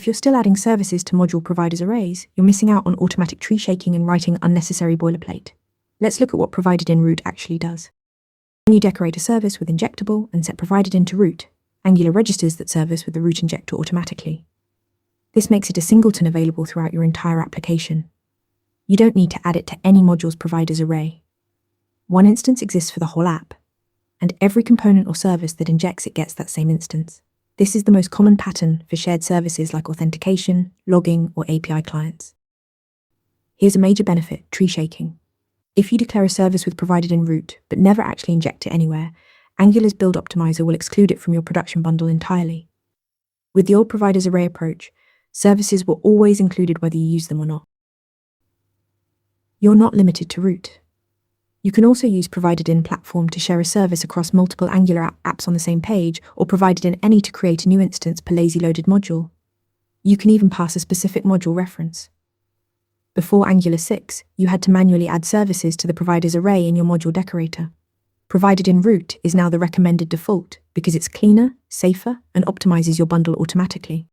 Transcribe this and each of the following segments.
if you're still adding services to module providers arrays, you're missing out on automatic tree shaking and writing unnecessary boilerplate. Let's look at what providedIn root actually does. When you decorate a service with injectable and set providedIn to root, Angular registers that service with the root injector automatically. This makes it a singleton available throughout your entire application. You don't need to add it to any module's providers array. One instance exists for the whole app, and every component or service that injects it gets that same instance. This is the most common pattern for shared services like authentication, logging, or API clients. Here's a major benefit: tree shaking. If you declare a service with providedIn root, but never actually inject it anywhere, Angular's build optimizer will exclude it from your production bundle entirely. With the old providers array approach, services were always included whether you use them or not. You're not limited to root. You can also use providedIn platform to share a service across multiple Angular apps on the same page, or providedIn any to create a new instance per lazy loaded module. You can even pass a specific module reference. Before Angular 6, you had to manually add services to the provider's array in your module decorator. providedIn root is now the recommended default because it's cleaner, safer, and optimizes your bundle automatically.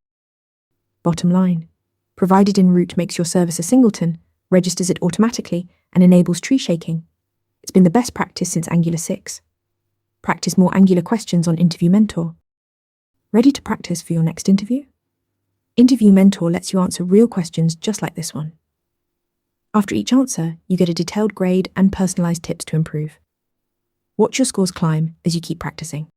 Bottom line, providedIn root makes your service a singleton, registers it automatically, and enables tree shaking. It's been the best practice since Angular 6. Practice more Angular questions on Interview Mentor. Ready to practice for your next interview? Interview Mentor lets you answer real questions just like this one. After each answer, you get a detailed grade and personalized tips to improve. Watch your scores climb as you keep practicing.